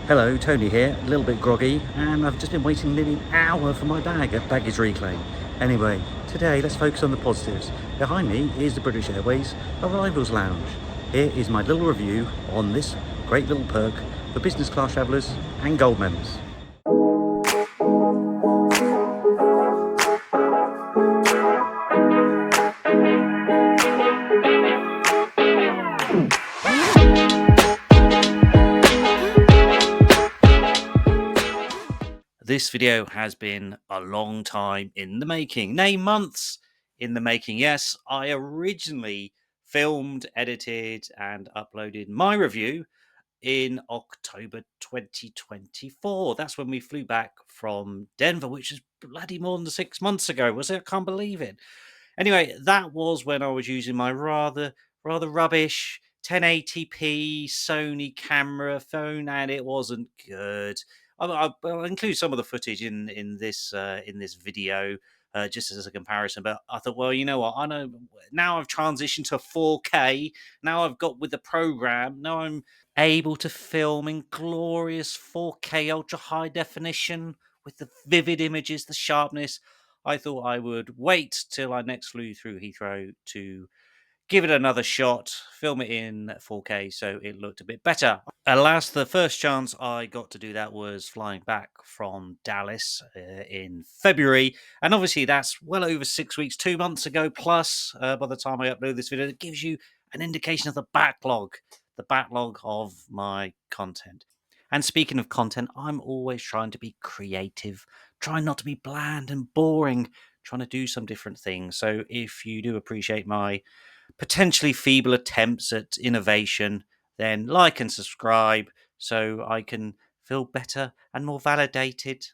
Hello, Tony here, a little bit groggy, and I've just been waiting nearly an hour for my bag at baggage reclaim. Anyway, today let's focus on the positives. Behind me is the British Airways Arrivals Lounge. Here is my little review on this great little perk for business class travellers and gold members. This video has been a long time in the making, nay, months in the making. Yes, I originally filmed, edited, and uploaded my review in October 2024. That's when we flew back from Denver, which is bloody more than 6 months ago, was it? I can't believe it. Anyway, that was when I was using my rather rubbish 1080p Sony camera phone, and it wasn't good. I'll include some of the footage in this video. Just as a comparison, but I thought, well, you know what? I know now I've transitioned to 4K. Now I've got with the program. Now I'm able to film in glorious 4K ultra high definition with the vivid images, the sharpness. I thought I would wait till I next flew through Heathrow to give it another shot, film it in 4K so it looked a bit better. Alas, the first chance I got to do that was flying back from Dallas in February. And obviously, that's well over 6 weeks, 2 months ago plus. By the time I upload this video, it gives you an indication of the backlog of my content. And speaking of content, I'm always trying to be creative, trying not to be bland and boring, trying to do some different things. So if you do appreciate my potentially feeble attempts at innovation, then like and subscribe so I can feel better and more validated.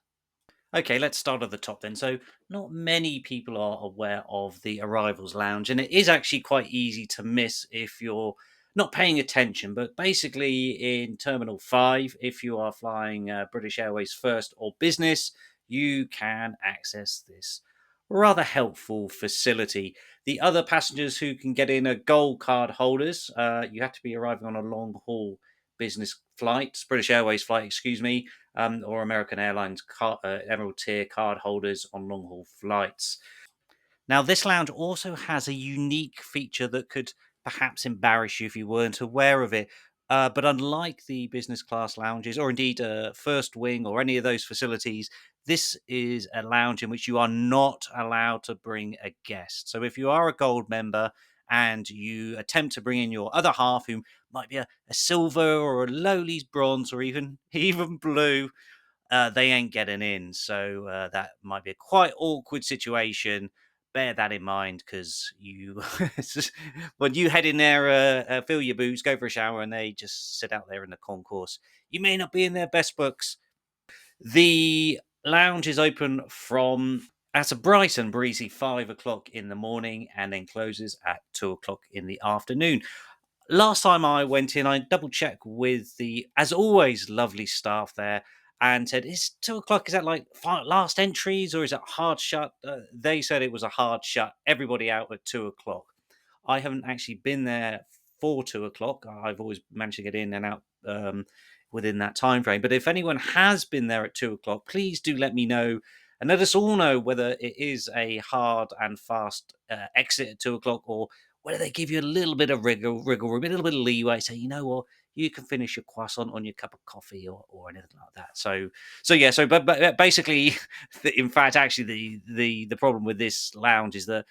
Okay, let's start at the top then. So, not many people are aware of the Arrivals Lounge, and it is actually quite easy to miss if you're not paying attention. But basically, in Terminal 5, if you are flying British Airways First or Business, you can access this rather helpful facility. The other passengers who can get in are gold card holders. You have to be arriving on a long haul business flight, British Airways flight, excuse me, or American Airlines Emerald Tier card holders on long haul flights. Now, this lounge also has a unique feature that could perhaps embarrass you if you weren't aware of it. But unlike the business class lounges, or indeed First Wing or any of those facilities, this is a lounge in which you are not allowed to bring a guest. So if you are a gold member and you attempt to bring in your other half, who might be a silver or a lowly bronze or even blue, they ain't getting in. So that might be a quite awkward situation. Bear that in mind because you, when you head in there, fill your boots, go for a shower, and they just sit out there in the concourse, you may not be in their best books. The lounge is open from at a bright and breezy 5 o'clock in the morning and then closes at 2 o'clock in the afternoon. Last time I went in, I double checked with the, as always, lovely staff there and said, is 2 o'clock, is that like last entries or is it hard shut? They said it was a hard shut, everybody out at 2 o'clock. I haven't actually been there for 2 o'clock. I've always managed to get in and out within that time frame. But if anyone has been there at 2 o'clock, please do let me know and let us all know whether it is a hard and fast exit at 2 o'clock or whether they give you a little bit of wriggle room, a little bit of leeway, say, you know what, you can finish your croissant on your cup of coffee or anything like that. But basically, in fact, actually, the problem with this lounge is that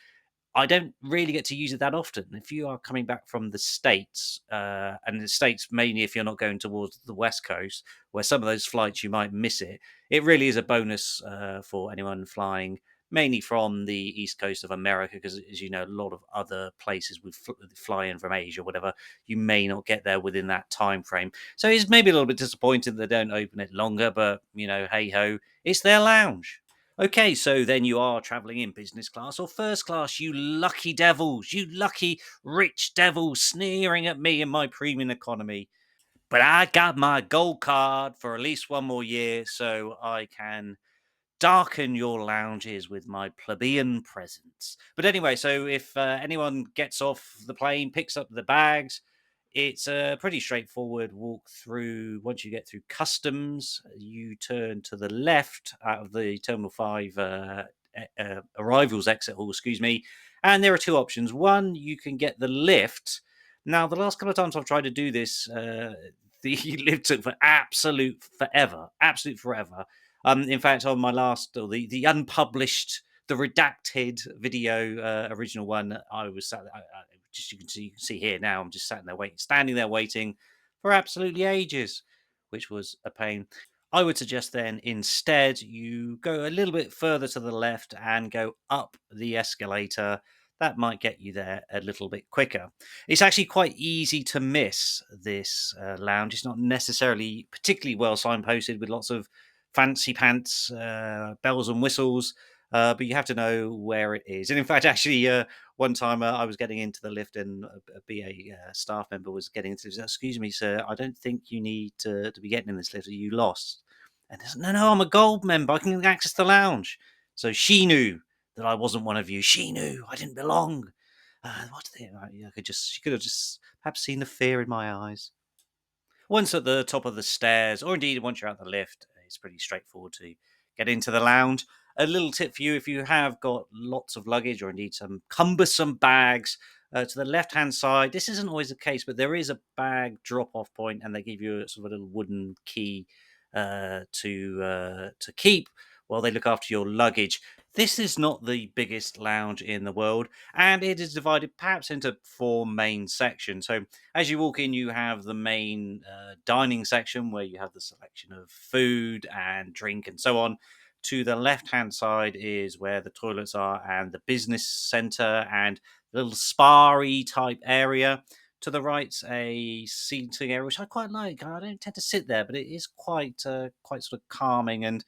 I don't really get to use it that often. If you are coming back from the States, and the States mainly if you're not going towards the West Coast, where some of those flights you might miss it, it really is a bonus for anyone flying mainly from the East Coast of America, because as you know, a lot of other places would fly in from Asia, whatever, you may not get there within that time frame. So it's maybe a little bit disappointing that they don't open it longer, but you know, hey ho, it's their lounge. Okay, so then you are travelling in business class or first class, you lucky devils, you lucky rich devils sneering at me in my premium economy. But I got my gold card for at least one more year, so I can darken your lounges with my plebeian presence. But anyway, so if anyone gets off the plane, picks up the bags, It's a pretty straightforward walk through. Once you get through customs, you turn to the left out of the Terminal 5 arrivals exit hall, excuse me. And there are two options. One, you can get the lift. Now, the last couple of times I've tried to do this, the lift took for absolute forever. In fact, on my last, or the unpublished, the redacted video, original one, I was sat. Just you can see here now. I'm just standing there waiting for absolutely ages, which was a pain. I would suggest then instead you go a little bit further to the left and go up the escalator. That might get you there a little bit quicker. It's actually quite easy to miss this lounge. It's not necessarily particularly well signposted with lots of fancy pants, bells and whistles, but you have to know where it is. And in fact, actually, one time I was getting into the lift and a BA staff member was getting into it. Excuse me, sir, I don't think you need to be getting in this lift. Are you lost? And I said, no, I'm a gold member. I can access the lounge. So she knew that I wasn't one of you. She knew I didn't belong. She could have just perhaps seen the fear in my eyes. Once at the top of the stairs, or indeed once you're out the lift, it's pretty straightforward to get into the lounge. A little tip for you if you have got lots of luggage or indeed some cumbersome bags, to the left hand side, this isn't always the case, but there is a bag drop off point and they give you a sort of a little wooden key to keep while they look after your luggage. This is not the biggest lounge in the world, and it is divided perhaps into four main sections. So as you walk in, you have the main dining section where you have the selection of food and drink and so on. To the left hand side is where the toilets are and the business centre and the little spa-y type area. To the right's a seating area, which I quite like. I don't tend to sit there, but it is quite sort of calming and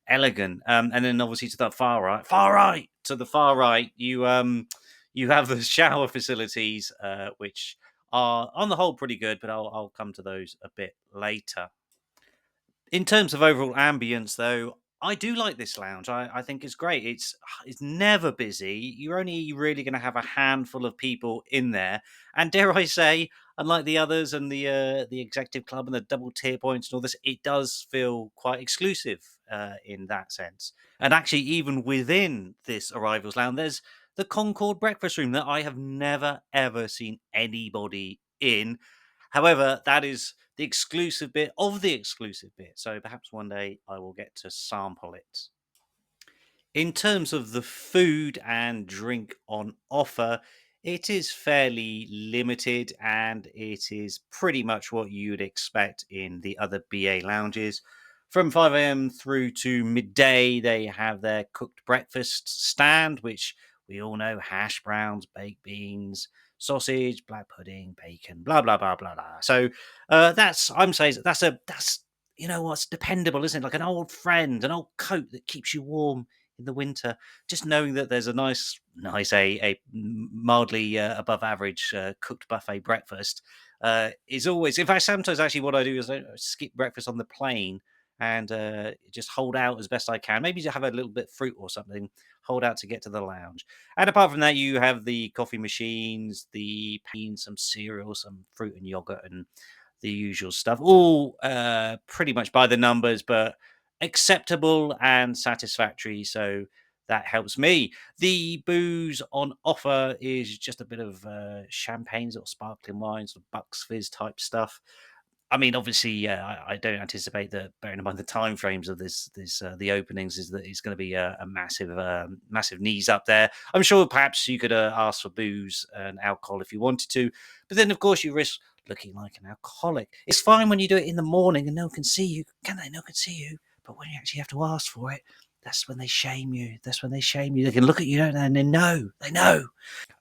elegant. And then obviously to the to the far right, you have the shower facilities, which are on the whole pretty good, but I'll come to those a bit later. In terms of overall ambience, though, I do like this lounge. I think it's great. It's never busy. You're only really going to have a handful of people in there, and dare I say, unlike the others and the executive club and the double tier points and all this, it does feel quite exclusive in that sense. And actually, even within this arrivals lounge, there's the Concord breakfast room that I have never ever seen anybody in. However, that is the exclusive bit of the exclusive bit. So perhaps one day I will get to sample it. In terms of the food and drink on offer, it is fairly limited and it is pretty much what you'd expect in the other BA lounges. From 5 a.m. through to midday, they have their cooked breakfast stand, which we all know hash browns, baked beans, sausage, black pudding, bacon, blah, blah, blah, blah, blah. So I'm saying that's, you know what's dependable, isn't it? Like an old friend, an old coat that keeps you warm in the winter, just knowing that there's a a mildly above average cooked buffet breakfast is always. In fact, sometimes actually what I do is I skip breakfast on the plane and just hold out as best I can. Maybe to have a little bit of fruit or something. Hold out to get to the lounge. And apart from that, you have the coffee machines, the pain, some cereal, some fruit and yogurt, and the usual stuff. All pretty much by the numbers, but acceptable and satisfactory. So that helps me. The booze on offer is just a bit of champagnes or sparkling wines or Bucks Fizz type stuff. I mean, obviously, yeah, I don't anticipate that. Bearing in mind the time frames of the openings, is that it's going to be a massive knees up there. I'm sure perhaps you could ask for booze and alcohol if you wanted to, but then of course you risk looking like an alcoholic. It's fine when you do it in the morning and no one can see you, can they? No one can see you, but when you actually have to ask for it, that's when they shame you. That's when they shame you. They can look at you, don't they? And they know. They know.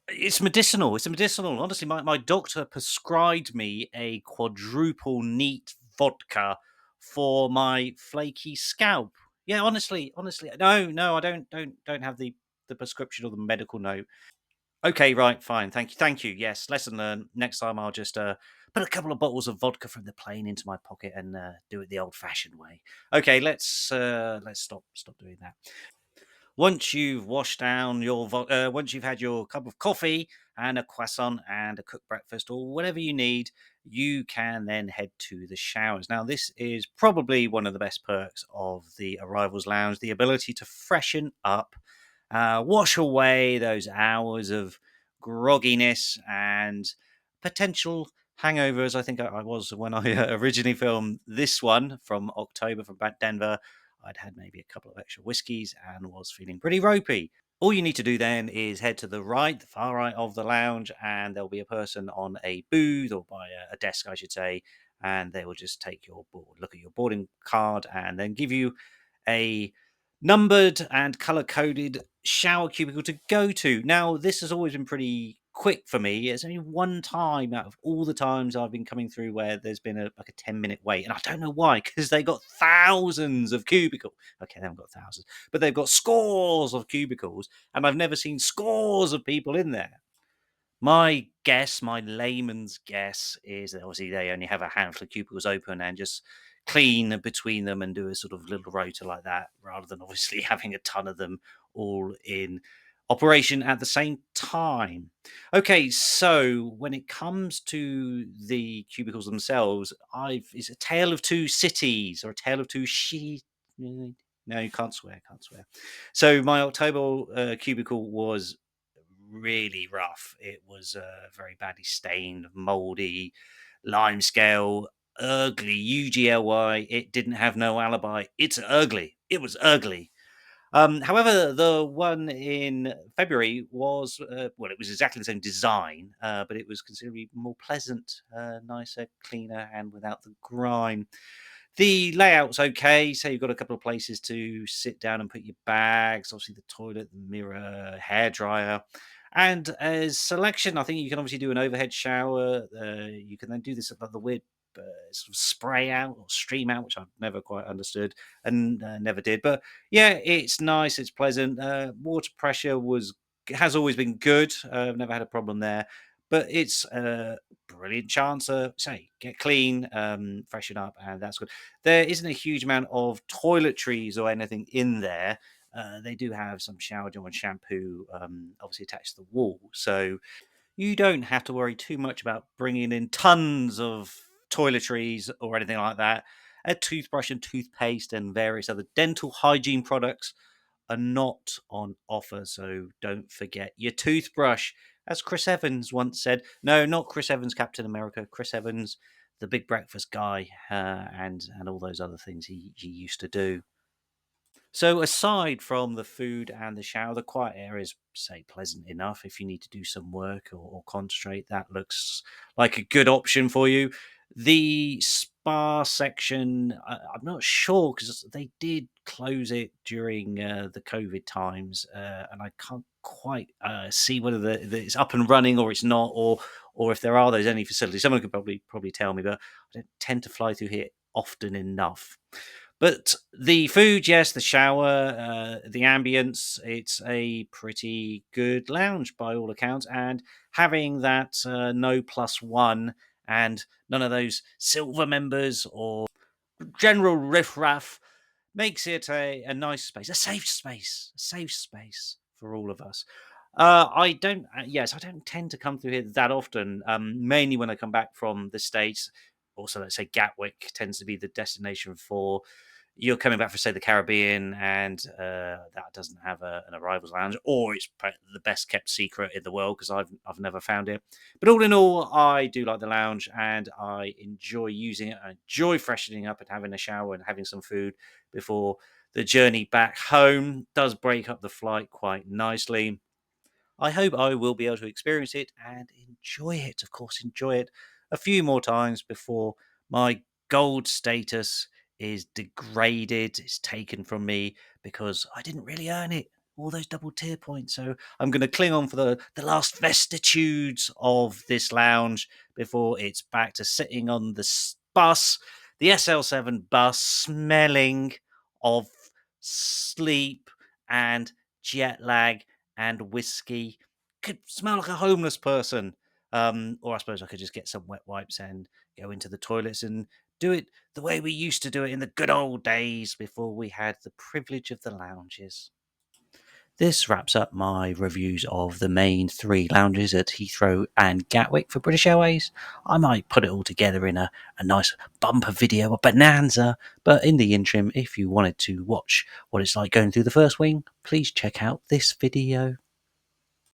It's medicinal. It's medicinal. Honestly, my doctor prescribed me a quadruple neat vodka for my flaky scalp. Yeah, honestly, no, I don't have the prescription or the medical note. Okay, right, fine. Thank you. Yes, lesson learned. Next time, I'll just put a couple of bottles of vodka from the plane into my pocket and do it the old-fashioned way. Okay, let's stop doing that. Once you've washed down once you've had your cup of coffee and a croissant and a cooked breakfast or whatever you need, you can then head to the showers. Now, this is probably one of the best perks of the Arrivals Lounge, the ability to freshen up, wash away those hours of grogginess and potential hangovers. I think I was when I originally filmed this one from October from Denver. I'd had maybe a couple of extra whiskeys and was feeling pretty ropey. All you need to do then is head to the right, the far right of the lounge, and there'll be a person on a booth or by a desk, I should say, and they will just take your board, look at your boarding card, and then give you a numbered and color coded shower cubicle to go to. Now, this has always been pretty quick for me. It's only one time out of all the times I've been coming through where there's been like a 10-minute wait, and I don't know why, because they got thousands of cubicles. Okay, they haven't got thousands, but they've got scores of cubicles, and I've never seen scores of people in there. My guess, my layman's guess, is that obviously they only have a handful of cubicles open and just clean between them and do a sort of little rota like that, rather than obviously having a ton of them all in operation at the same time. Okay, so when it comes to the cubicles themselves, it's a tale of two cities or a tale of two No, you can't swear, can't swear. So my October cubicle was really rough. It was very badly stained, mouldy, lime scale, ugly, UGLY. It didn't have no alibi. It's ugly. It was ugly. However, the one in February was, well, it was exactly the same design, but it was considerably more pleasant, nicer, cleaner, and without the grime. The layout's okay. So you've got a couple of places to sit down and put your bags, obviously the toilet, the mirror, hairdryer. And as selection, I think you can obviously do an overhead shower. You can then do this like the weird sort of spray out or stream out, which I've never quite understood and never did. But yeah, it's nice. It's pleasant. Water pressure has always been good. I've never had a problem there. But it's a brilliant chance to say get clean, freshen up, and that's good. There isn't a huge amount of toiletries or anything in there. They do have some shower gel and shampoo, obviously attached to the wall, so you don't have to worry too much about bringing in tons of toiletries or anything like that. A toothbrush and toothpaste and various other dental hygiene products are not on offer, so don't forget your toothbrush. As Chris Evans once said, no, not Chris Evans, Captain America, Chris Evans, the big breakfast guy, and all those other things he used to do. So aside from the food and the shower, the quiet area is, say, pleasant enough. If you need to do some work or concentrate, that looks like a good option for you. The spa section, I'm not sure because they did close it during the COVID times, and I can't quite see whether it's up and running or it's not, or if there are those any facilities. Someone could probably tell me, but I don't tend to fly through here often enough. But the food, yes, the shower, the ambience, it's a pretty good lounge by all accounts. And having that no plus one and none of those silver members or general riffraff makes it a nice space, a safe space for all of us. I don't tend to come through here that often, mainly when I come back from the States. Also, let's say Gatwick tends to be the destination for you're coming back for, say, the Caribbean, and that doesn't have an arrivals lounge, or it's the best kept secret in the world because I've never found it. But all in all, I do like the lounge, and I enjoy using it. I enjoy freshening up and having a shower and having some food before the journey back home. Does break up the flight quite nicely. I hope I will be able to experience it and enjoy it. Of course, enjoy it a few more times before my gold status is degraded, is taken from me because I didn't really earn it. All those double tier points. So I'm going to cling on for the last vestitudes of this lounge before it's back to sitting on the bus, the SL7 bus, smelling of sleep and jet lag and whiskey. Could smell like a homeless person. Or I suppose I could just get some wet wipes and go into the toilets and do it the way we used to do it in the good old days before we had the privilege of the lounges. This wraps up my reviews of the main three lounges at Heathrow and Gatwick for British Airways. I might put it all together in a nice bumper video, a bonanza, but in the interim, if you wanted to watch what it's like going through the first wing, please check out this video.